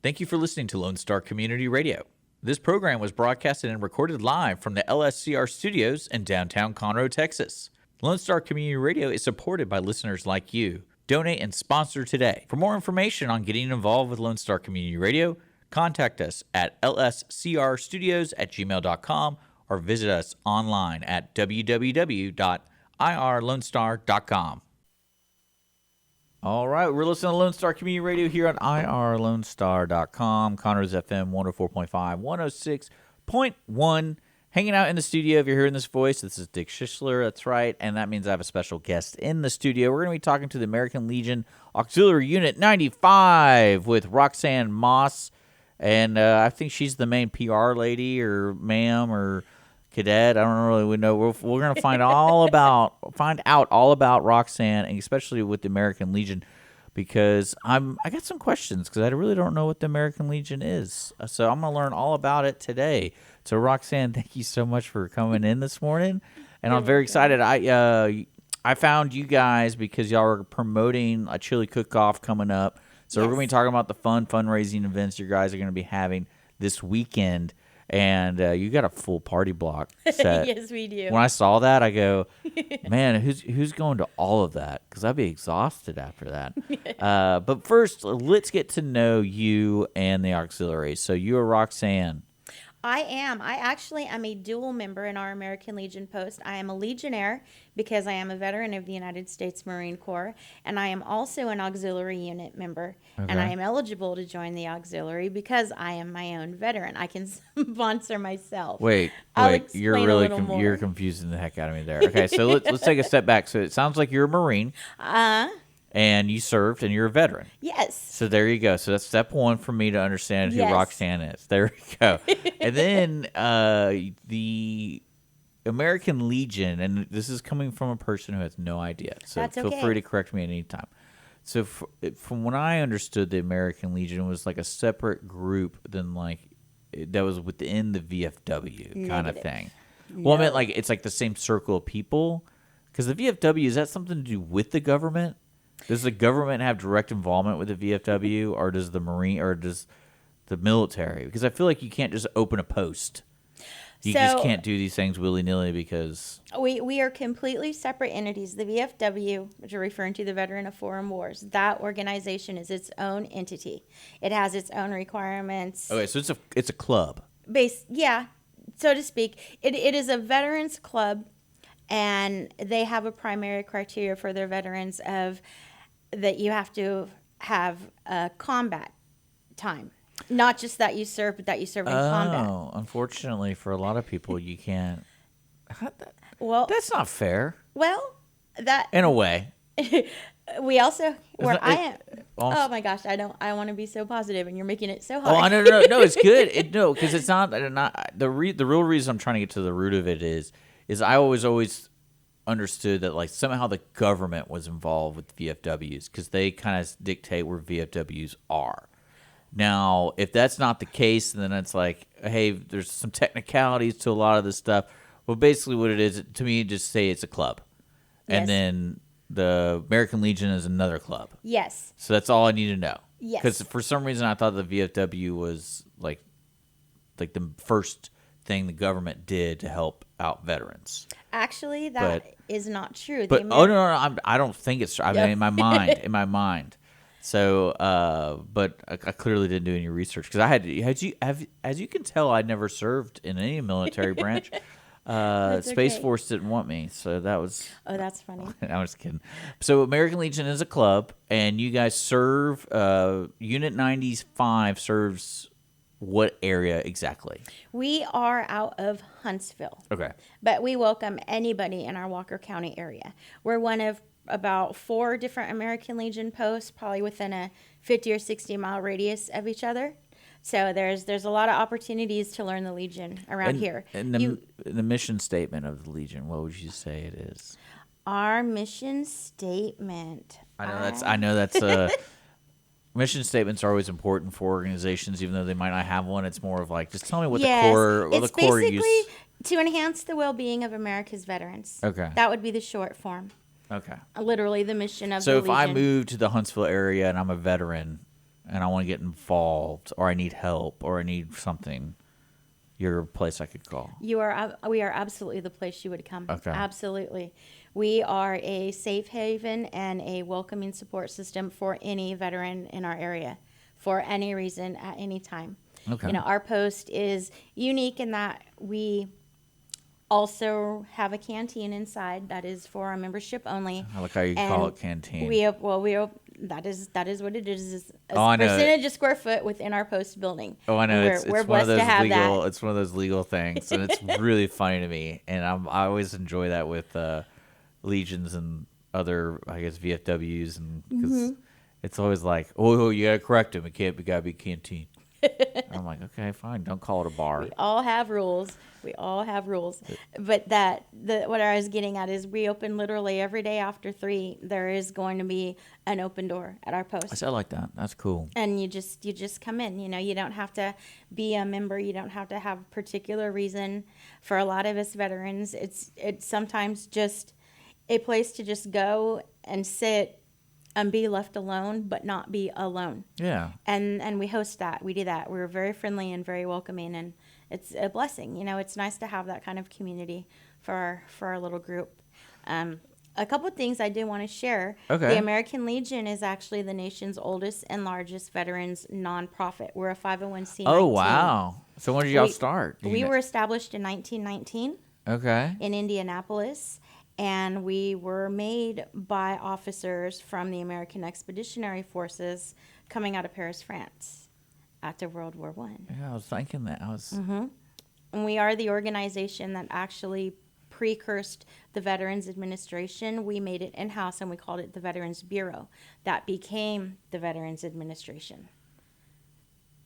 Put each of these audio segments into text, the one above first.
Thank you for listening to Lone Star Community Radio. This program was broadcasted and recorded live from the LSCR studios in downtown Conroe, Texas. Lone Star Community Radio is supported by listeners like you. Donate and sponsor today. For more information on getting involved with Lone Star Community Radio, contact us at lscrstudios@gmail.com or visit us online at www.irlonestar.com. All right, we're listening to Lone Star Community Radio here on irlonestar.com, Conroe's FM 104.5, 106.1. Hanging out in the studio, if you're hearing this voice, this is Dick Schischler, that's right, and that means I have a special guest in the studio. We're going to be talking to the American Legion Auxiliary Unit 95 with Roxanne Moss, and I think she's the main PR lady or ma'am or cadet. I don't really know. We're going to find out all about Roxanne, and especially with the American Legion, because I got some questions because I really don't know what the American Legion is. So I'm going to learn all about it today. So Roxanne, thank you so much for coming in this morning, and I'm very excited. I found you guys because y'all are promoting a chili cook-off coming up. So We're going to be talking about the fundraising events you guys are going to be having this weekend. And you got a full party block set. Yes, we do. When I saw that, I go, man, who's going to all of that? Because I'd be exhausted after that. But first, let's get to know you and the auxiliary. So you are Roxanne. I am. I actually am a dual member in our American Legion post. I am a Legionnaire because I am a veteran of the United States Marine Corps, and I am also an auxiliary unit member. Okay. And I am eligible to join the auxiliary because I am my own veteran. I can sponsor myself. Wait, you're really you're confusing the heck out of me there. Okay, so let's take a step back. So it sounds like you're a Marine. And you served, and you're a veteran. Yes. So there you go. So that's step one for me to understand who Roxanne is. There we go. And then the American Legion, and this is coming from a person who has no idea. So that's feel free to correct me at any time. So from what I understood, the American Legion was like a separate group than that was within the VFW kind of thing. No. Well, I meant it's like the same circle of people. Because the VFW, is that something to do with the government? Does the government have direct involvement with the VFW, or does the Marine, or does the military? Because I feel like you can't just open a post. You just can't do these things willy-nilly because... We are completely separate entities. The VFW, which you're referring to, the Veteran of Foreign Wars, that organization is its own entity. It has its own requirements. Okay, so it's a club. Yeah, so to speak. It is a veterans club, and they have a primary criteria for their veterans of that you have to have a combat time. Not just that you serve, but that you serve in combat. Oh, unfortunately for a lot of people, you can't. Well, that's not fair. Well, that in a way. We also I am. Oh my gosh, I want to be so positive, and you're making it so hard. Oh, no, it's good. Because it's not the real reason I'm trying to get to the root of it is I always understood that somehow the government was involved with VFWs because they kind of dictate where VFWs are. Now, if that's not the case, then it's hey, there's some technicalities to a lot of this stuff. Well, basically what it is, to me, just say it's a club. Yes. And then the American Legion is another club. Yes. So that's all I need to know. Yes. Because for some reason I thought the VFW was like the first thing the government did to help out veterans. Actually, that is not true. But no, I don't think it's true. I mean, in my mind. So, but I clearly didn't do any research because I had as you can tell, I never served in any military branch. Space Force didn't want me, so that was. Oh, that's funny. I was kidding. So, American Legion is a club, and you guys serve. Unit 95 serves what area exactly? We are out of Huntsville. Okay. But we welcome anybody in our Walker County area. We're one of about 4 different American Legion posts, probably within a 50 or 60 mile radius of each other. So there's a lot of opportunities to learn the Legion around here. And the mission statement of the Legion, what would you say it is? Our mission statement. I know that's mission statements are always important for organizations, even though they might not have one. It's more of just tell me what the core use. It's basically to enhance the well-being of America's veterans. Okay. That would be the short form. Okay. Literally the mission of the Legion. So if I move to the Huntsville area and I'm a veteran, and I want to get involved, or I need help, or I need something, you're a place I could call. We are absolutely the place you would come. Okay. Absolutely. We are a safe haven and a welcoming support system for any veteran in our area for any reason at any time. Okay. You know, our post is unique in that we also have a canteen inside that is for our membership only. I like how you call it canteen. That is what it is a Oh, I know. percentage of square foot within our post building. Oh, I know. We're It's one of blessed to those have legal. that. It's one of those legal things, and it's really funny to me. And I always enjoy that with legions and other, I guess, VFWs, and because it's always like, oh, you gotta correct him. It gotta be canteen. I'm like, okay, fine. Don't call it a bar. We all have rules. But what I was getting at is we open literally every day after 3. There is going to be an open door at our post. I like that. That's cool. And you just come in. You know, you don't have to be a member. You don't have to have a particular reason. For a lot of us veterans, it's sometimes just a place to just go and sit and be left alone, but not be alone. Yeah. And we host that. We do that. We're very friendly and very welcoming, and it's a blessing. You know, it's nice to have that kind of community for our little group. A couple of things I do want to share. Okay. The American Legion is actually the nation's oldest and largest veterans nonprofit. We're a 501c19. Oh, wow. So when did y'all start? We were established in 1919 Okay. in Indianapolis. And we were made by officers from the American Expeditionary Forces coming out of Paris, France after World War I. Yeah, I was thinking that. And we are the organization that actually precursed the Veterans Administration. We made it in-house and we called it the Veterans Bureau. That became the Veterans Administration.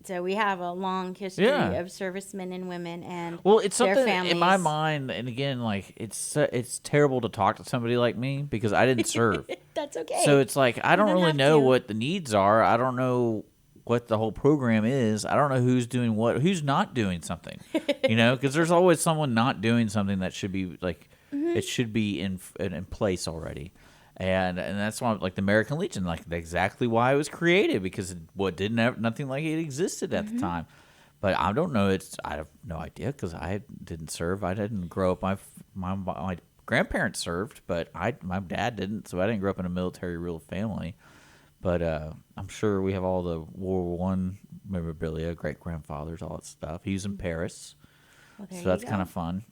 So we have a long history of servicemen and women and it's their something families. in my mind, and again, like it's terrible to talk to somebody like me because I didn't serve. That's okay. So it's like I don't don't really have know to. what the needs are. I don't know what the whole program is. I don't know who's doing what, who's not doing something. Because there's always someone not doing something that should be like it should be in place already. And that's why, like, the American Legion, like, exactly why it was created, because didn't have nothing like it existed at the time. But I don't know. I have no idea because I didn't serve. I didn't grow up. My grandparents served, but my dad didn't, so I didn't grow up in a military real family. But I'm sure we have all the World War One memorabilia, great grandfathers, all that stuff. He was in Paris, so that's kind of fun.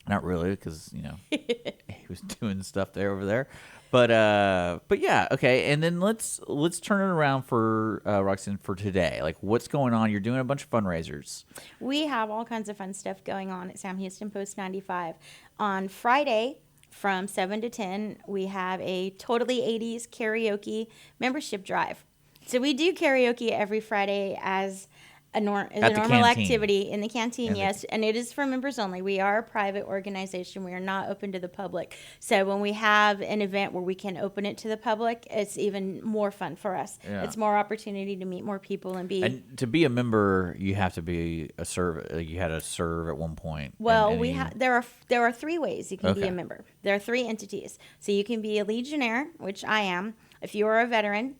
Not really, because he was doing stuff over there. But yeah, okay. And then let's turn it around for Roxanne for today. Like, what's going on? You're doing a bunch of fundraisers. We have all kinds of fun stuff going on at Sam Houston Post 95. On Friday from 7 to 10, we have a Totally 80s karaoke membership drive. So we do karaoke every Friday as a normal activity in the canteen, yes, and it is for members only. We are a private organization. We are not open to the public. So when we have an event where we can open it to the public, it's even more fun for us. Yeah. It's more opportunity to meet more people and be. And to be a member, you have to be a serve. You had to serve at one point. Well, there are 3 ways you can be Okay. a member. There are 3 entities. So you can be a Legionnaire, which I am. If you are a veteran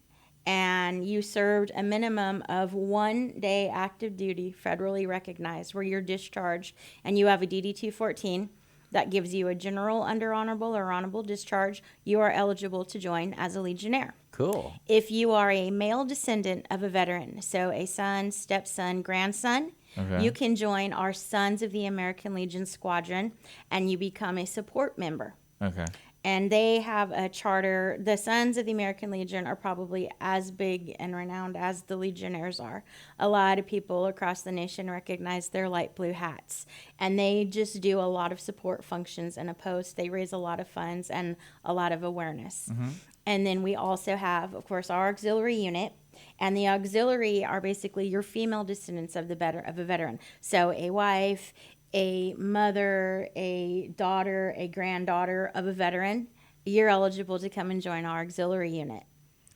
and you served a minimum of 1 day active duty, federally recognized, where you're discharged and you have a DD-214 that gives you a general under honorable or honorable discharge, you are eligible to join as a Legionnaire. Cool. If you are a male descendant of a veteran, so a son, stepson, grandson, Okay. you can join our Sons of the American Legion Squadron and you become a support member. Okay. And they have a charter. The Sons of the American Legion are probably as big and renowned as the Legionnaires are. A lot of people across the nation recognize their light blue hats. And they just do a lot of support functions in a post. They raise a lot of funds and a lot of awareness. Mm-hmm. And then we also have, of course, our auxiliary unit. And the auxiliary are basically your female descendants of a veteran. So a wife, a mother, a daughter, a granddaughter of a veteran, you're eligible to come and join our auxiliary unit.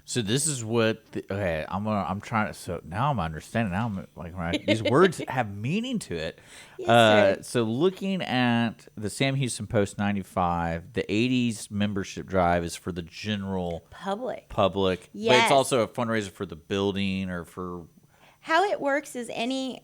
So this is what. Okay, I'm trying to. So now I'm understanding. Now I'm like, right, these words have meaning to it. Yes, sir. So looking at the Sam Houston Post 95, the 80s membership drive is for the general Public. public, but it's Yes. also a fundraiser for the building or for. How it works is any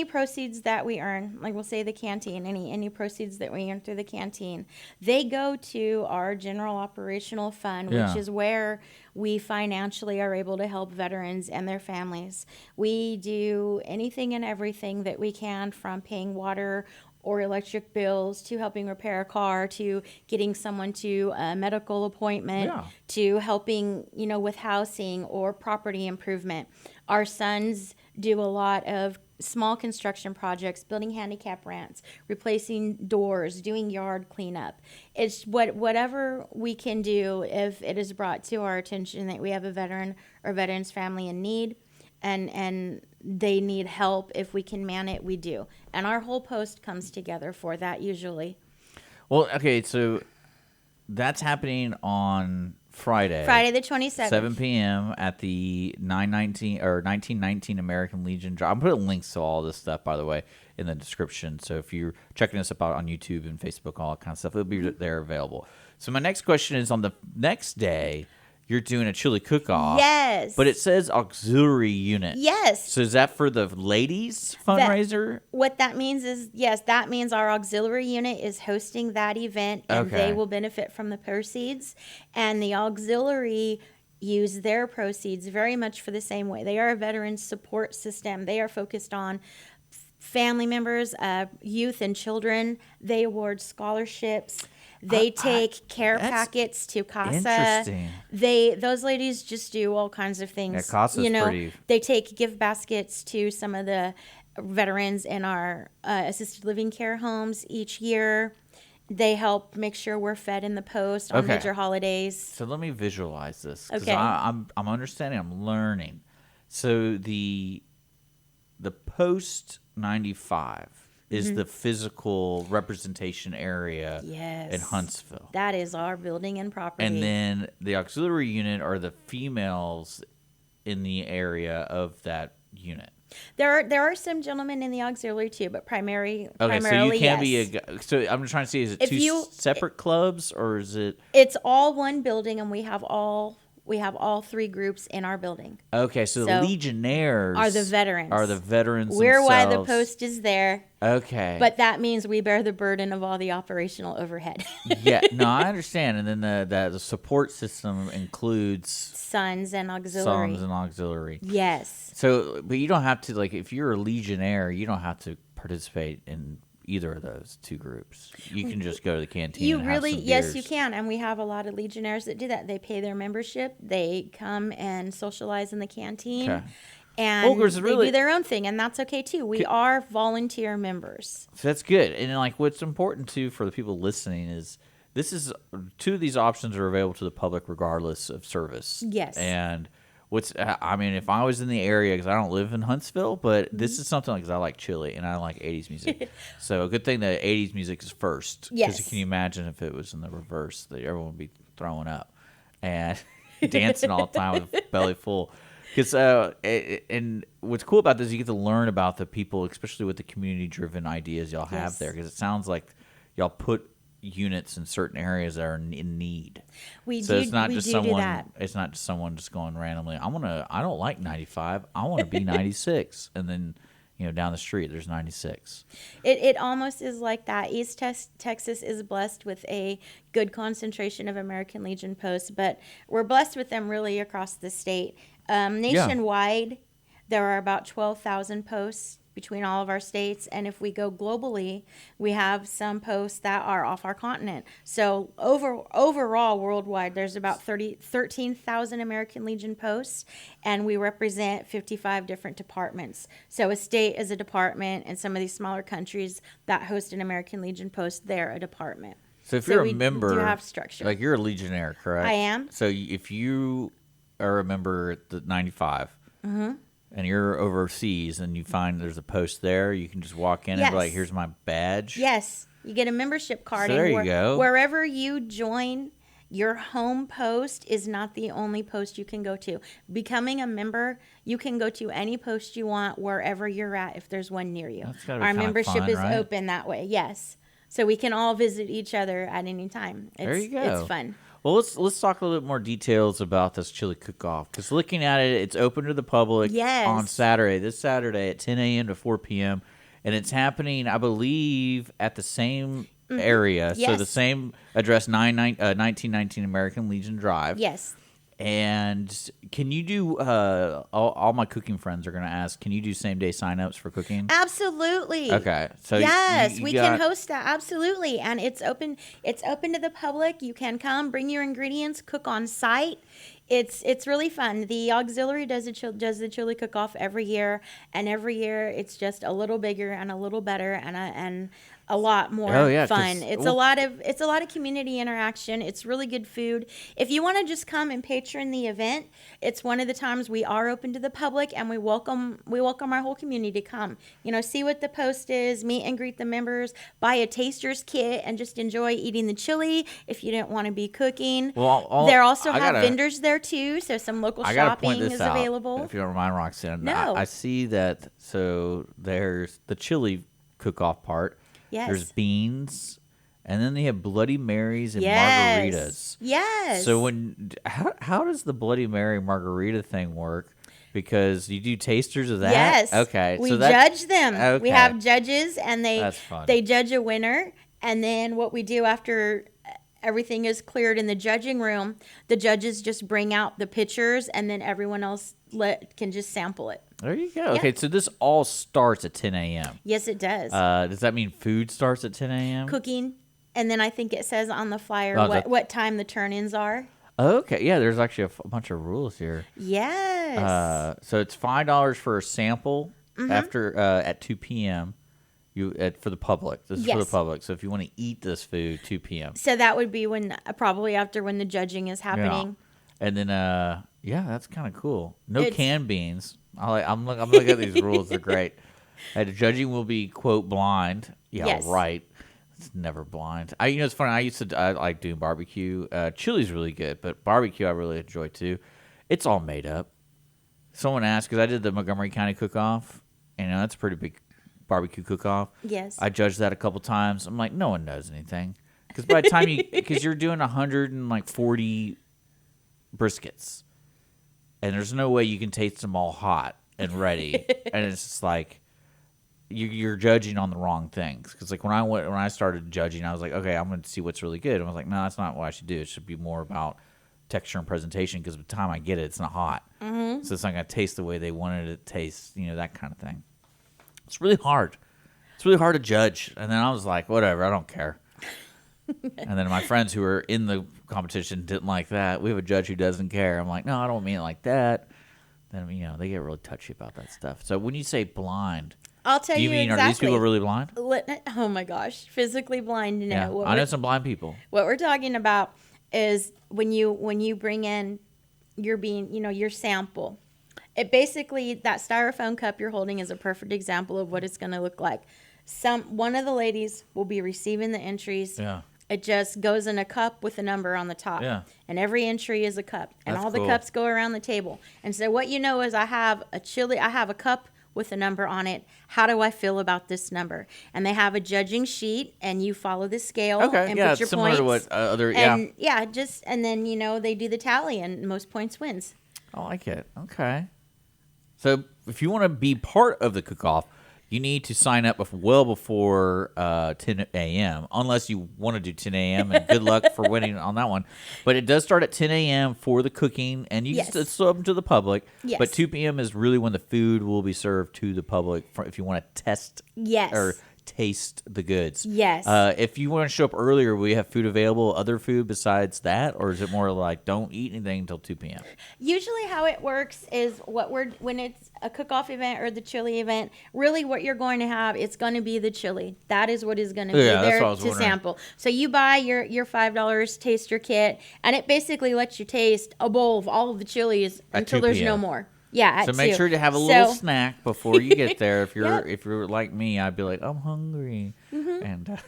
proceeds that we earn, like we'll say the canteen, any proceeds that we earn through the canteen, they go to our general operational fund, Yeah. which is where we financially are able to help veterans and their families. We do anything and everything that we can, from paying water or electric bills to helping repair a car to getting someone to a medical appointment Yeah. to helping, with housing or property improvement. Our sons do a lot of small construction projects, building handicap ramps, replacing doors, doing yard cleanup. It's whatever we can do if it is brought to our attention that we have a veteran or veteran's family in need and they need help. If we can man it, we do. And our whole post comes together for that usually. Well, okay, so that's happening on Friday. Friday the 27th. 7 p.m. at the 1919 American Legion Drive. I'm putting links to all this stuff, by the way, in the description. So if you're checking us out on YouTube and Facebook, all that kind of stuff, it'll be there available. So my next question is, on the next day, you're doing a chili cook-off. Yes. But it says auxiliary unit. Yes. So is that for the ladies fundraiser? What that means is, yes, that means our auxiliary unit is hosting that event, and Okay. they will benefit from the proceeds. And the auxiliary use their proceeds very much for the same way. They are a veteran support system. They are focused on family members, youth and children. They award scholarships. They take care that's packets to CASA. interesting. Those ladies just do all kinds of things. Yeah, CASA's pretty- They take gift baskets to some of the veterans in our assisted living care homes each year. They help make sure we're fed in the post on Okay. major holidays. So let me visualize this, because Okay. I'm understanding, I'm learning. So the post 95 is the physical representation area Yes. in Huntsville. That is our building and property. And then the auxiliary unit are the females in the area of that unit. there are some gentlemen in the auxiliary too, but Okay, primarily so you can't yes. be a guy. So I'm trying to see, is it If two you- separate clubs, or is it? It's all one building, and we have all three groups in our building. Okay, so the So, Legionnaires are the veterans. We're Why the post is there. Okay. But that means we bear the burden of all the operational overhead. Yeah, no, I understand. And then the support system includes Sons and auxiliary. sons and auxiliary. Yes. So, but you don't have to, like, if you're a Legionnaire, you don't have to participate in either of those two groups. You can just go to the canteen. You and really, have some yes, beers. you can. And we have a lot of Legionnaires that do that. They pay their membership. They come and socialize in the canteen. Okay. And Well, 'cause they really- do their own thing, and that's okay too. We are volunteer members. So that's good. And like, what's important too for the people listening is two of these options are available to the public regardless of service. Yes. And I mean, if I was in the area, because I don't live in Huntsville, but Mm-hmm. this is something like, 'cause I like chili and I like 80s music. So a good thing that 80s music is first. Yes. Because can you imagine if it was in the reverse, that everyone would be throwing up and dancing all the time with a belly full. Because and what's cool about this, you get to learn about the people, especially with the community-driven ideas y'all have Yes. there. Because it sounds like y'all put units in certain areas that are in need. So it's not just do someone. that. It's not just someone just going randomly. I don't like 95. I want to be 96, and then down the street there's 96. It almost is like that. East Texas is blessed with a good concentration of American Legion posts, but we're blessed with them really across the state. Nationwide, there are about 12,000 posts between all of our states, and if we go globally, we have some posts that are off our continent. So overall, worldwide, there's about 13,000 American Legion posts, and we represent 55 different departments. So a state is a department, and some of these smaller countries that host an American Legion post, they're a department. So if you're we a member, do have structure. like you're a Legionnaire, correct? I am. So if you are a member at the 95, and you're overseas, and you find there's a post there, you can just walk in and be like, Yes. "Here's my badge." Yes, you get a membership card. So and there you go. Wherever you join, your home post is not the only post you can go to. Becoming a member, you can go to any post you want wherever you're at if there's one near you. That's gotta be Our kinda membership fun, is right? open that way, yes. So we can all visit each other at any time. There you go. It's fun. Well, let's talk a little bit more details about this chili cook-off. Because looking at it, it's open to the public Yes. on Saturday, this Saturday at 10 a.m. to 4 p.m. And it's happening, I believe, at the same area. So the Yes. same address, 1919 American Legion Drive. Yes. And can you do, all my cooking friends are going to ask, can you do same-day sign-ups for cooking? Absolutely. Okay. So yes, you we got- can host that. Absolutely. And it's open to the public. You can come, bring your ingredients, cook on site. It's really fun. The auxiliary does the chili cook-off every year, and every year it's just a little bigger and a little better and a lot more fun. 'cause- It's a lot of community interaction. It's really good food. If you want to just come and patron the event, it's one of the times we are open to the public, and we welcome our whole community to come. See what the post is, meet and greet the members, buy a taster's kit, and just enjoy eating the chili. If you didn't want to be cooking, Well, there also I have gotta- vendors there too, so some local I gotta shopping point this is out, available. if you don't mind, Roxanne. No. I see that. So there's the chili cook-off part. Yes. There's beans, and then they have Bloody Marys and Yes. margaritas. Yes. So how does the Bloody Mary margarita thing work? Because you do tasters of that. Yes. Okay. We so that, judge them. Okay. We have judges, and That's fun. they judge a winner. And then what we do after everything is cleared in the judging room, the judges just bring out the pictures, and then everyone else can just sample it. There you go. Okay. So this all starts at 10 a.m. Yes, it does. Does that mean food starts at 10 a.m.? Cooking, and then I think it says on the flyer Oh, that- what time the turn-ins are. Okay. Yeah. There's actually a bunch of rules here. Yes. So it's $5 for a sample after at 2 p.m. For the public. This is for the Yes. public. So if you want to eat this food, 2 p.m. So that would be probably after when the judging is happening. Yeah. And then that's kind of cool. No It's- canned beans. I'm looking at these rules. They're great. And the judging will be quote blind. Yeah, Yes. right. It's never blind. It's funny. I like doing barbecue. Chili's really good, but barbecue I really enjoy too. It's all made up. Someone asked because I did the Montgomery County cook-off. That's a pretty big barbecue cook-off. Yes. I judged that a couple times. I'm like, no one knows anything because by the time because you're doing 140 briskets, and there's no way you can taste them all hot and ready, and it's just like you're judging on the wrong things. Because like when I started judging, I was like, okay, I'm going to see what's really good. And I was like, no, that's not what I should do. It should be more about texture and presentation because by the time I get it, it's not hot, so it's not going to taste the way they wanted it to taste. That kind of thing. It's really hard. It's really hard to judge. And then I was like, whatever, I don't care. And then my friends who were in the competition didn't like that. We have a judge who doesn't care. I'm like, no, I don't mean it like that. Then, they get really touchy about that stuff. So when you say blind, I'll tell do you you mean exactly. are these people really blind? Oh my gosh, physically blind? No. Yeah, I know some blind people. What we're talking about is when you bring in your sample. It basically, that styrofoam cup you're holding is a perfect example of what it's going to look like. One of the ladies will be receiving the entries. Yeah. It just goes in a cup with a number on the top. Yeah. And every entry is a cup. And That's all cool. the cups go around the table. And so what is I have a cup with a number on it. How do I feel about this number? And they have a judging sheet, and you follow the scale Okay, and yeah, put your it's similar points. to what other, and and then they do the tally, and most points wins. I like it. Okay. So if you want to be part of the cook-off, you need to sign up well before 10 a.m., unless you want to do 10 a.m., and good luck for winning on that one. But it does start at 10 a.m. for the cooking, and it's still open to the public. Yes. But 2 p.m. is really when the food will be served to the public if you want to test Yes. or taste the goods. Yes. If you want to show up earlier, will you have food available, other food besides that? Or is it more like don't eat anything until 2 p.m.? Usually how it works is when it's a cook-off event or the chili event, really what you're going to have, it's going to be the chili. That is what is going to be Yeah, that's there what I was to wondering. sample. So you buy your $5 taster kit, and it basically lets you taste a bowl of all of the chilies At until 2 there's no p.m. more. Yeah, at So make 2. sure to have a little So- snack before you get there. If you're Yep. if you're like me, I'd be like, I'm hungry, and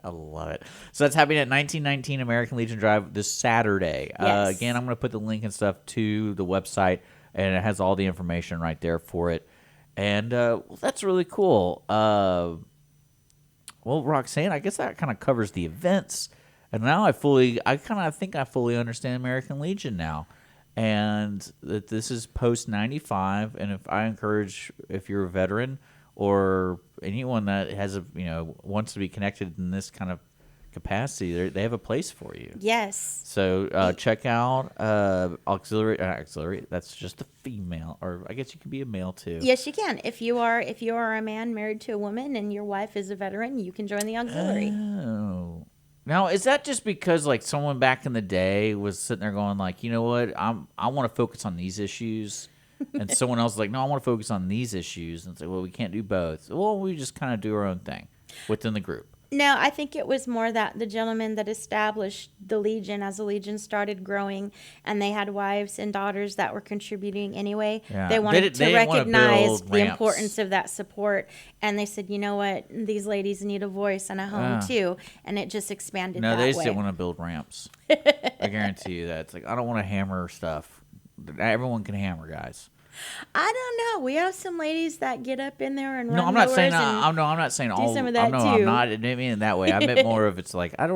I love it. So that's happening at 1919 American Legion Drive this Saturday. Yes. Again, I'm going to put the link and stuff to the website, and it has all the information right there for it. And that's really cool. Well, Roxanne, I guess that kind of covers the events. And now I think I fully understand American Legion now. And that this is post 95. And if you're a veteran or anyone that has wants to be connected in this kind of capacity, they have a place for you. Yes. So check out auxiliary. That's just a female, or I guess you could be a male too. Yes, you can. If you are a man married to a woman and your wife is a veteran, you can join the auxiliary. Oh. Now, is that just because like someone back in the day was sitting there going like, you know what, I want to focus on these issues, and someone else is like, no, I want to focus on these issues, and say, well, we can't do both. Well, we just kind of do our own thing within the group. No, I think it was more that the gentleman that established the Legion, as the Legion started growing, and they had wives and daughters that were contributing anyway. Yeah. They wanted to didn't wanna recognize build the ramps. importance of that support, and they said, you know what, these ladies need a voice and a home too, and it just expanded No, that way. they just didn't want to build ramps. I guarantee you that. It's like, I don't want to hammer stuff. Everyone can hammer, guys. I don't know. We have some ladies that get up in there and run No, I'm not saying. mowers and I'm not saying all. some of that no, too. I'm not. I didn't mean it that way. I meant more of it's like not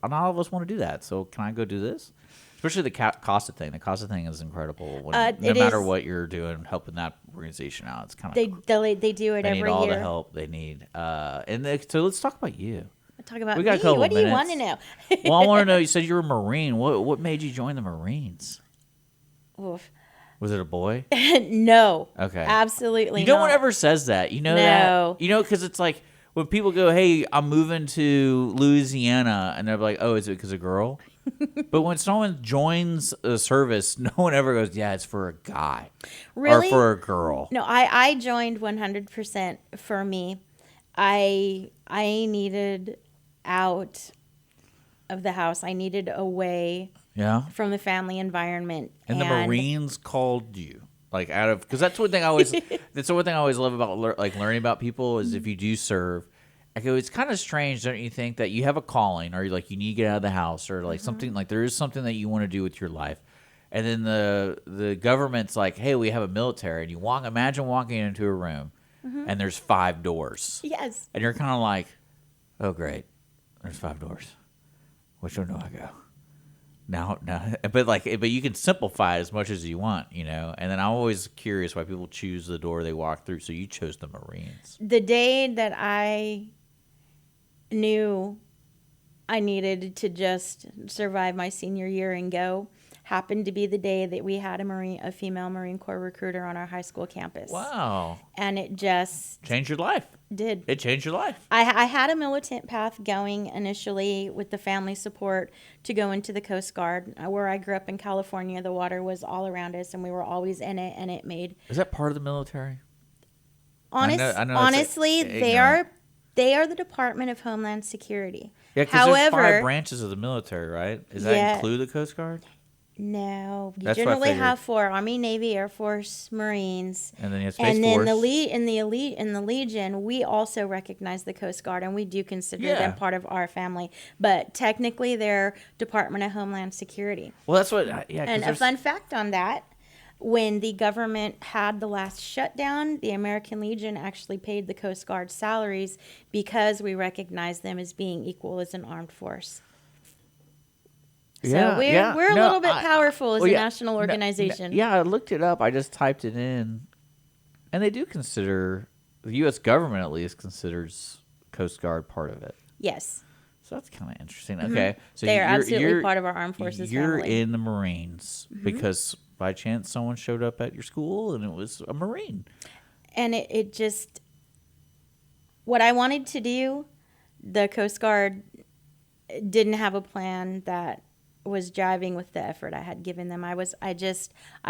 all of us want to do that. So can I go do this? Especially the Costa thing. The Costa thing is incredible. No matter what you're doing, helping that organization out, it's kind of they do it they every need all year. the help they need. So let's talk about you. Talk about We got a me. couple What do you want minutes. to know? Well, I want to know. You said you were a Marine. What made you join the Marines? Oof. Was it a boy? No. Okay. Absolutely No not. one ever says that. You know No. that? Because it's like when people go, hey, I'm moving to Louisiana, and they're like, oh, is it because of a girl? But when someone joins a service, no one ever goes, yeah, it's for a guy. Really? Or for a girl. No, I joined 100% for me. I needed out of the house. I needed away Yeah. from the family environment. And the Marines called you. Like because that's one thing I always that's the one thing I always love about learning about people is if you do serve, I go, it's kind of strange, don't you think, that you have a calling or like you need to get out of the house or like something like there is something that you want to do with your life, and then the government's like, hey, we have a military, and imagine walking into a room and there's 5 doors. Yes. And you're kind of like, oh great, there's 5 doors. Which one do I go? No, but you can simplify it as much as you want, And then I'm always curious why people choose the door they walk through. So you chose the Marines. The day that I knew I needed to just survive my senior year and go happened to be the day that we had a female Marine Corps recruiter on our high school campus. Wow. And it just Changed your life. did. It changed your life. I had a militant path going initially with the family support to go into the Coast Guard. Where I grew up in California, the water was all around us, and we were always in it, and it made... Is that part of the military? Honestly, they are the Department of Homeland Security. Yeah, because there's 5 branches of the military, right? Does that include the Coast Guard? No, you That's what I generally figured. have 4: Army, Navy, Air Force, Marines, And then you have Space and then Force. in the Legion, we also recognize the Coast Guard, and we do consider them part of our family. But technically, they're Department of Homeland Security. Well, that's what. Yeah. And a fun fact on that: when the government had the last shutdown, the American Legion actually paid the Coast Guard salaries because we recognize them as being equal as an armed force. So we're a little bit powerful as a national organization. I looked it up. I just typed it in, and they do consider the U.S. government at least considers Coast Guard part of it. Yes. So that's kind of interesting. Okay, so they are absolutely part of our armed forces. You're family. in the Marines because by chance someone showed up at your school and it was a Marine. And it just what I wanted to do, the Coast Guard didn't have a plan that was jiving with the effort I had given them. I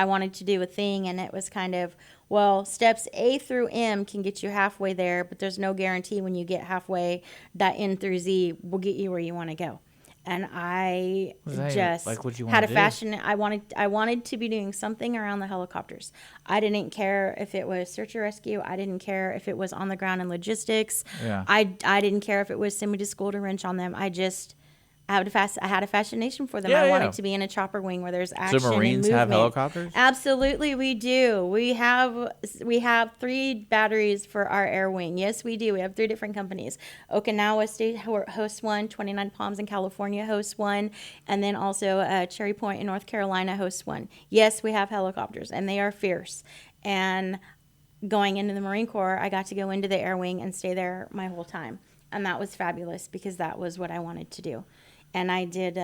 wanted to do a thing, and it was kind of, well, steps A through M can get you halfway there, but there's no guarantee when you get halfway that N through Z will get you where you want to go. and I Was that just like what you had wanna a do? fashion. I wanted to be doing something around the helicopters. I didn't care if it was search and rescue. I didn't care if it was on the ground and logistics. Yeah. I didn't care if it was send me to school to wrench on them. I had a fascination for them. Yeah, I yeah. wanted to be in a chopper wing where there's So action and Marines movement. have helicopters? Absolutely, we do. We have 3 batteries for our air wing. Yes, we do. We have 3 different companies. Okinawa State hosts one. 29 Palms in California hosts one, and then also Cherry Point in North Carolina hosts one. Yes, we have helicopters, and they are fierce. And going into the Marine Corps, I got to go into the air wing and stay there my whole time, and that was fabulous because that was what I wanted to do. And I did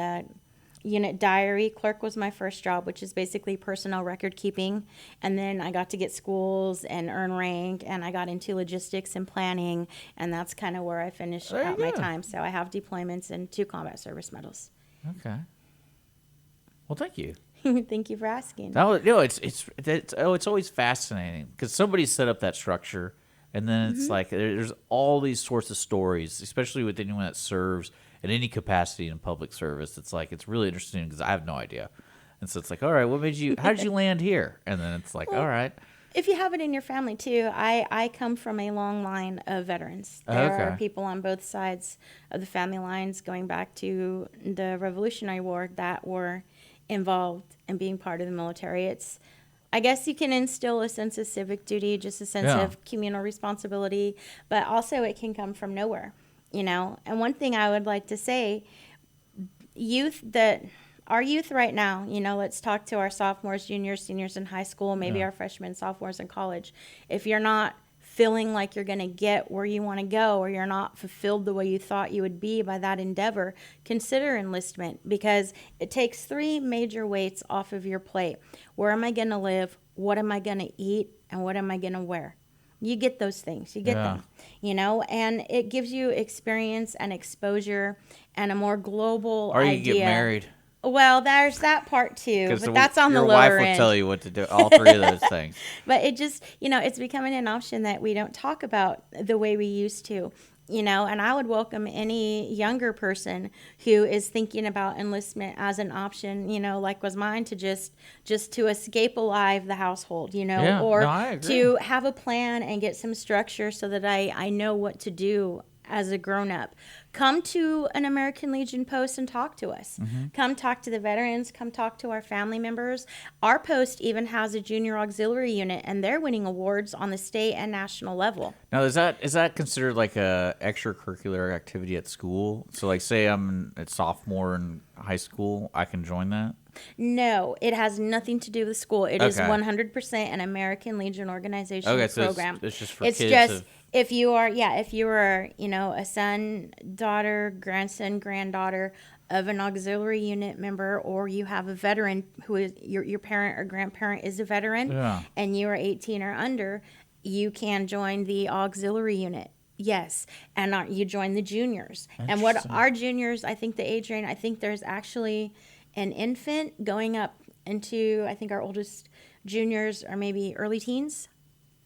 unit diary clerk was my first job, which is basically personnel record keeping. And then I got to get schools and earn rank, and I got into logistics and planning, and that's kind of where I finished There you out my go. time. So I have deployments and 2 combat service medals. Okay. Well, thank you. Thank you for asking. That was, it's always fascinating because somebody set up that structure, and then it's like there's all these sorts of stories, especially with anyone that serves in any capacity in public service. It's like it's really interesting because I have no idea, and so it's like, all right, how did you land here? And then it's like, all right, If you have it in your family too, I come from a long line of veterans. There are Okay. people on both sides of the family lines going back to the Revolutionary War that were involved in being part of the military. I guess you can instill a sense of civic duty, just a sense Yeah. of communal responsibility, but also it can come from nowhere, you know. And one thing I would like to say, our youth right now, you know, let's talk to our sophomores, juniors, seniors in high school, maybe Yeah. our freshmen, sophomores in college. If you're not feeling like you're going to get where you want to go, or you're not fulfilled the way you thought you would be by that endeavor, consider enlistment, because it takes 3 major weights off of your plate. Where am I going to live? What am I going to eat? And what am I going to wear? You get those things. You get Yeah. them, you know, and it gives you experience and exposure and a more global or you idea. get married. Well, there's that part too, Because but that's on the your lower wife end. will tell you what to do. All 3 of those things. But it just, you know, it's becoming an option that we don't talk about the way we used to, you know, and I would welcome any younger person who is thinking about enlistment as an option, you know, like was mine, to just to escape alive the household, you know, Yeah, or no, I agree. to have a plan and get some structure so that I know what to do as a grown-up. Come to an American Legion post and talk to us. Come talk to the veterans. Come talk to our family members. Our post even has a junior auxiliary unit, and they're winning awards on the state and national level. Now, is that considered like a extracurricular activity at school? So, like, say I'm a sophomore in high school, I can join that? No, it has nothing to do with school. It is Okay. 100% an American Legion organization Okay, so program. it's just for It's kids just of- if you are, you know, a son, daughter, grandson, granddaughter of an auxiliary unit member, or you have a veteran who is your parent or grandparent is a veteran, Yeah. and you are 18 or under, you can join the auxiliary unit. Yes, and you join the juniors. And what Interesting. our juniors, I think the age range, I think there's actually an infant going up into, I think our oldest juniors are maybe early teens,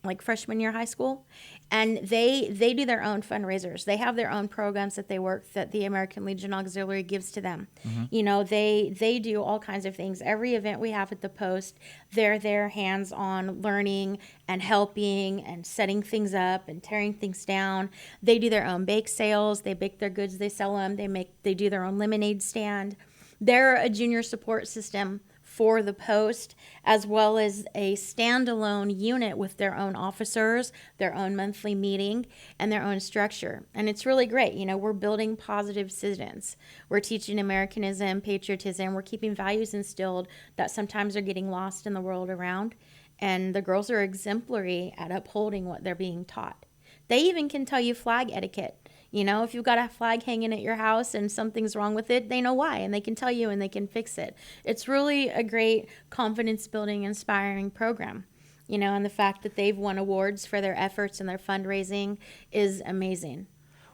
like freshman year high school, and they do their own fundraisers. They have their own programs that they work, that the American Legion Auxiliary gives to them. You know, they do all kinds of things. Every event we have at the post, they're there hands-on learning and helping and setting things up and tearing things down. They do their own bake sales. They bake their goods, they sell them. They do their own lemonade stand. They're a junior support system for the post, as well as a standalone unit with their own officers, their own monthly meeting, and their own structure. And it's really great. You know, we're building positive citizens. We're teaching Americanism, patriotism. We're keeping values instilled that sometimes are getting lost in the world around. And the girls are exemplary at upholding what they're being taught. They even can tell you flag etiquette. You know, if you've got a flag hanging at your house and something's wrong with it, they know why, and they can tell you and they can fix it. It's really a great confidence-building, inspiring program. You know, and the fact that they've won awards for their efforts and their fundraising is amazing.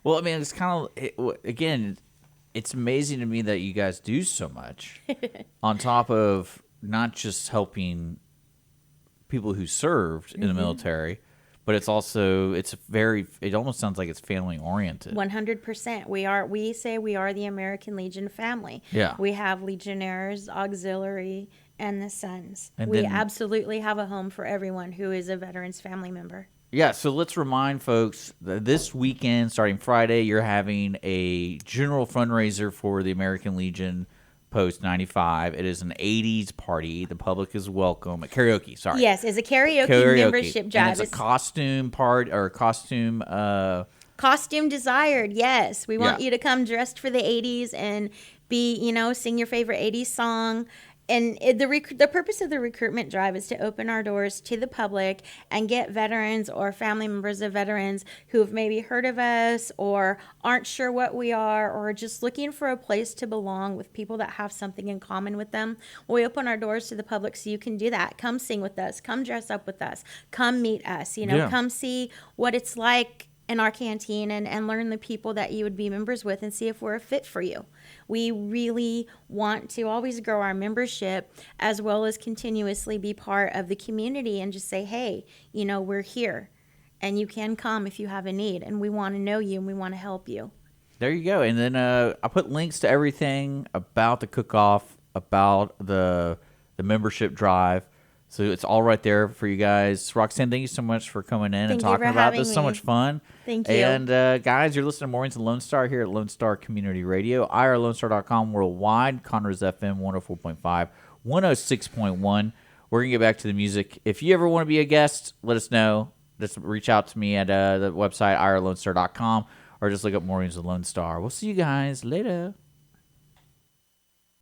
Well, I mean, it's kind of, again, it's amazing to me that you guys do so much on top of not just helping people who served in the military, but it's also it almost sounds like it's family oriented. 100%. We say we are the American Legion family. Yeah. We have Legionnaires, Auxiliary, and the Sons. And we then- absolutely have a home for everyone who is a veteran's family member. Yeah, so let's remind folks that this weekend, starting Friday, you're having a general fundraiser for the American Legion Post 95. It is an 80s party. The public is welcome. Karaoke, sorry. Yes, it's a karaoke membership drive. And it's a costume part or costume. Costume desired, yes. We want Yeah. you to come dressed for the 80s and sing your favorite 80s song. And the purpose of the recruitment drive is to open our doors to the public and get veterans or family members of veterans who have maybe heard of us or aren't sure what we are or are just looking for a place to belong with people that have something in common with them. We open our doors to the public so you can do that. Come sing with us. Come dress up with us. Come meet us. Yeah. Come see what it's like in our canteen and learn the people that you would be members with and see if we're a fit for you. We really want to always grow our membership as well as continuously be part of the community and just say, hey, we're here and you can come if you have a need and we want to know you and we want to help you. There you go. And then I put links to everything about the cook-off, about the membership drive. So it's all right there for you guys. Roxanne, thank you so much for coming in and talking about this. So much fun. Thank you. And guys, you're listening to Mornings of Lone Star here at Lone Star Community Radio, irlonestar.com worldwide, Conroe's FM 104.5, 106.1. We're going to get back to the music. If you ever want to be a guest, let us know. Just reach out to me at the website, irlonestar.com, or just look up Mornings of Lone Star. We'll see you guys later.